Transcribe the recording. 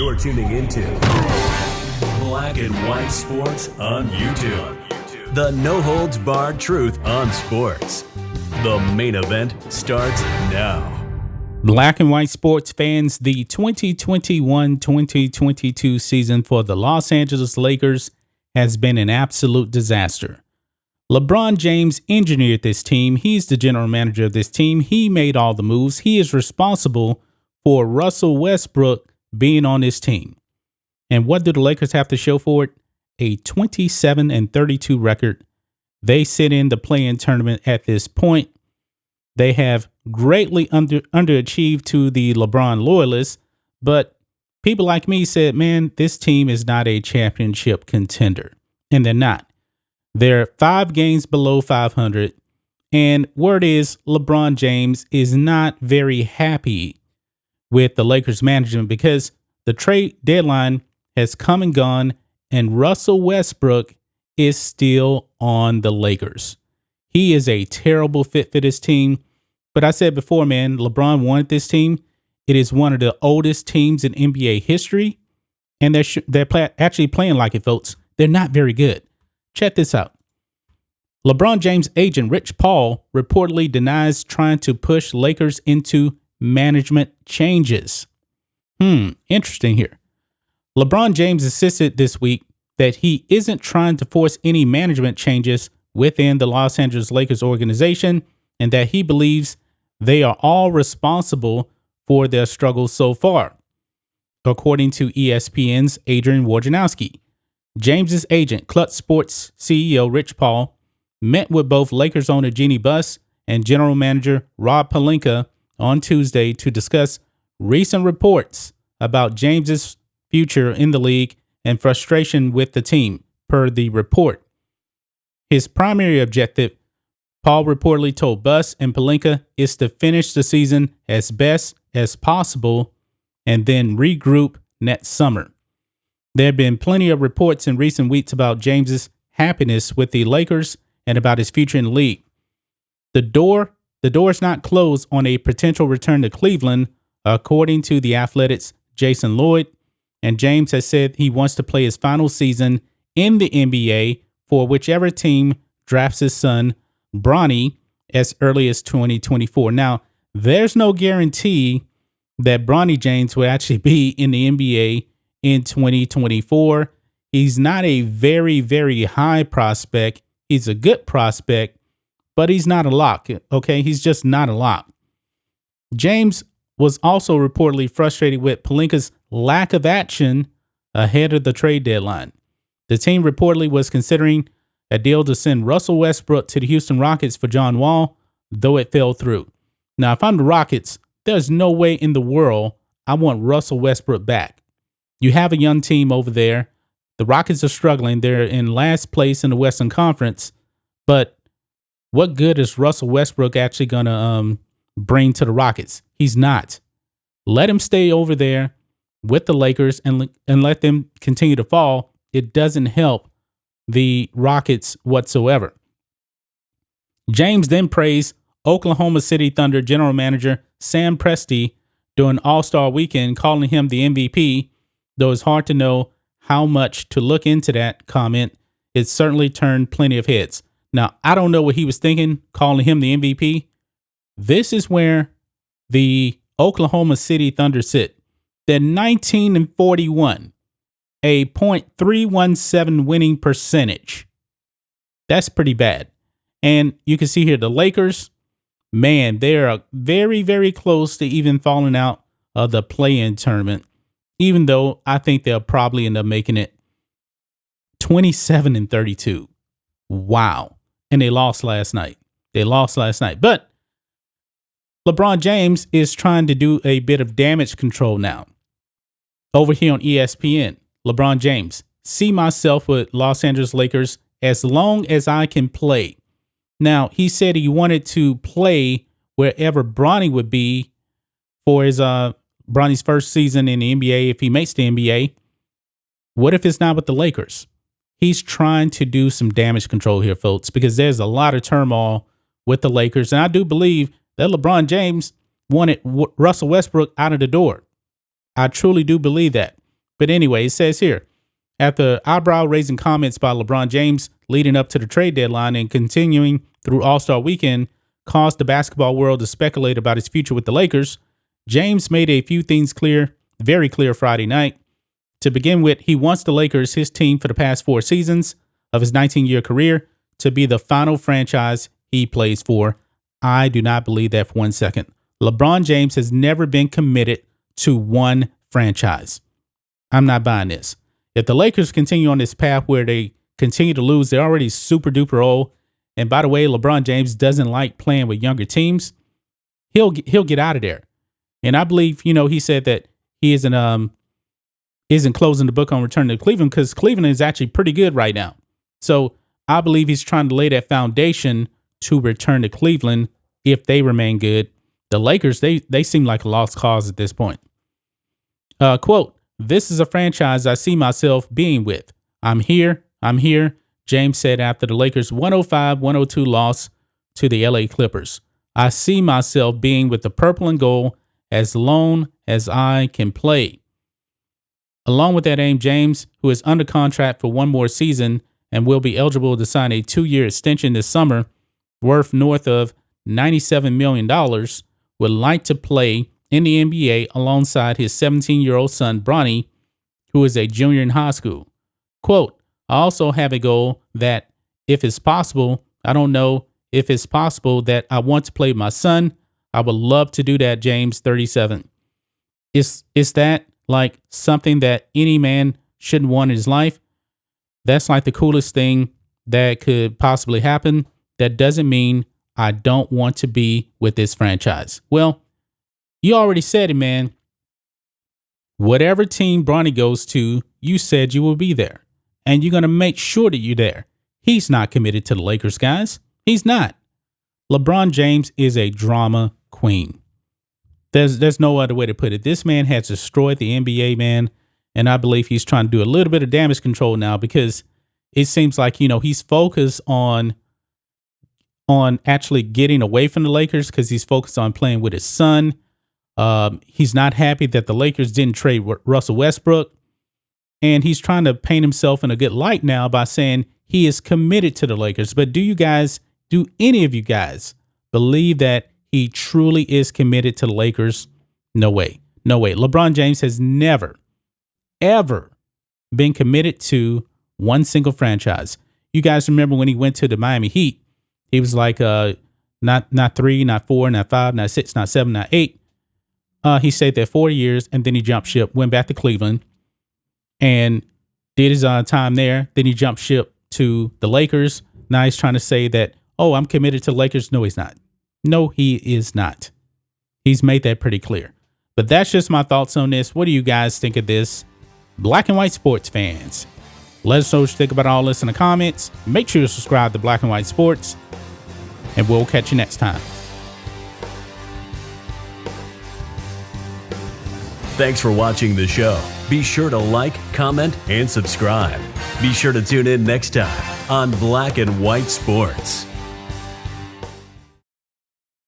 You're tuning into Black and White Sports on YouTube. The no-holds-barred truth on sports. The main event starts now. Black and White sports fans, the 2021-2022 season for the Los Angeles Lakers has been an absolute disaster. LeBron James engineered this team. He's the general manager of this team. He made all the moves. He is responsible for Russell Westbrook being on this team. And what do the Lakers have to show for it? A 27-32 record. They sit in the play-in tournament at this point. They have greatly underachieved to the LeBron loyalists, but people like me said, man, this team is not a championship contender. And they're not. They're 5 games below 500. And word is LeBron James is not very happy with the Lakers management because the trade deadline has come and gone and Russell Westbrook is still on the Lakers. He is a terrible fit for this team. But I said before, man, LeBron wanted this team. It is one of the oldest teams in NBA history. And they're actually playing like it, folks. They're not very good. Check this out. LeBron James' agent, Rich Paul, reportedly denies trying to push Lakers into management changes. Interesting here. LeBron James insisted this week that he isn't trying to force any management changes within the Los Angeles Lakers organization and that he believes they are all responsible for their struggles so far. According to ESPN's Adrian Wojnarowski, James's agent, Clutch Sports CEO Rich Paul, met with both Lakers owner Jeannie Buss and general manager Rob Pelinka on Tuesday to discuss recent reports about James's future in the league and frustration with the team, per the report. His primary objective, Paul reportedly told Buss and Pelinka, is to finish the season as best as possible and then regroup next summer. There have been plenty of reports in recent weeks about James's happiness with the Lakers and about his future in the league. The door is not closed on a potential return to Cleveland, according to The Athletic's Jason Lloyd, and James has said he wants to play his final season in the NBA for whichever team drafts his son, Bronny, as early as 2024. Now, there's no guarantee that Bronny James will actually be in the NBA in 2024. He's not a very, very high prospect. He's a good prospect, but he's not a lock. Okay, he's just not a lock. James was also reportedly frustrated with Pelinka's lack of action ahead of the trade deadline. The team reportedly was considering a deal to send Russell Westbrook to the Houston Rockets for John Wall, though it fell through. Now, if I'm the Rockets, there's no way in the world I want Russell Westbrook back. You have a young team over there. The Rockets are struggling. They're in last place in the Western Conference. But what good is Russell Westbrook actually going to bring to the Rockets? He's not. Let him stay over there with the Lakers and let them continue to fall. It doesn't help the Rockets whatsoever. James then praised Oklahoma City Thunder general manager Sam Presti during All-Star Weekend, calling him the MVP, though it's hard to know how much to look into that comment. It certainly turned plenty of heads. Now, I don't know what he was thinking, calling him the MVP. This is where the Oklahoma City Thunder sit. They're 19-41, a .317 winning percentage. That's pretty bad. And you can see here the Lakers, man, they are very, very close to even falling out of the play-in tournament, even though I think they'll probably end up making it 27-32. Wow. And they lost last night. But LeBron James is trying to do a bit of damage control now. Over here on ESPN, LeBron James, see myself with Los Angeles Lakers as long as I can play. Now, he said he wanted to play wherever Bronny would be for his Bronny's first season in the NBA if he makes the NBA. What if it's not with the Lakers? He's trying to do some damage control here, folks, because there's a lot of turmoil with the Lakers. And I do believe that LeBron James wanted Russell Westbrook out of the door. I truly do believe that. But anyway, it says here, after eyebrow-raising comments by LeBron James leading up to the trade deadline and continuing through All-Star Weekend caused the basketball world to speculate about his future with the Lakers, James made a few things clear, very clear Friday night. To begin with, he wants the Lakers, his team for the past 4 seasons of his 19-year career, to be the final franchise he plays for. I do not believe that for 1 second. LeBron James has never been committed to one franchise. I'm not buying this. If the Lakers continue on this path where they continue to lose, they're already super duper old. And by the way, LeBron James doesn't like playing with younger teams. He'll get out of there. And I believe, he said that he isn't closing the book on returning to Cleveland because Cleveland is actually pretty good right now. So I believe he's trying to lay that foundation to return to Cleveland if they remain good. The Lakers, they seem like a lost cause at this point. Quote, "This is a franchise I see myself being with. I'm here, James said after the Lakers' 105-102 loss to the LA Clippers. I see myself being with the purple and gold as long as I can play. Along with that aim, James, who is under contract for 1 more season and will be eligible to sign a 2-year extension this summer worth north of $97 million, would like to play in the NBA alongside his 17-year-old son, Bronny, who is a junior in high school. Quote, I also have a goal that if it's possible, I don't know if it's possible that I want to play with my son. I would love to do that, James, 37. Is that like something that any man shouldn't want in his life? That's like the coolest thing that could possibly happen. That doesn't mean I don't want to be with this franchise. Well, you already said it, man. Whatever team Bronny goes to, you said you will be there. And you're going to make sure that you're there. He's not committed to the Lakers, guys. He's not. LeBron James is a drama queen. There's no other way to put it. This man has destroyed the NBA, man. And I believe he's trying to do a little bit of damage control now because it seems like, he's focused on actually getting away from the Lakers because he's focused on playing with his son. He's not happy that the Lakers didn't trade Russell Westbrook. And he's trying to paint himself in a good light now by saying he is committed to the Lakers. But do any of you guys believe that he truly is committed to the Lakers? No way. No way. LeBron James has never, ever been committed to one single franchise. You guys remember when he went to the Miami Heat, he was like, not 3, not 4, not 5, not 6, not 7, not 8. He stayed there 4 years and then he jumped ship, went back to Cleveland and did his time there. Then he jumped ship to the Lakers. Now he's trying to say that, oh, I'm committed to the Lakers. No, he's not. No, he is not. He's made that pretty clear. But that's just my thoughts on this. What do you guys think of this? Black and white sports fans, let us know what you think about all this in the comments. Make sure to subscribe to Black and White Sports, and we'll catch you next time. Thanks for watching the show. Be sure to like, comment, and subscribe. Be sure to tune in next time on Black and White Sports.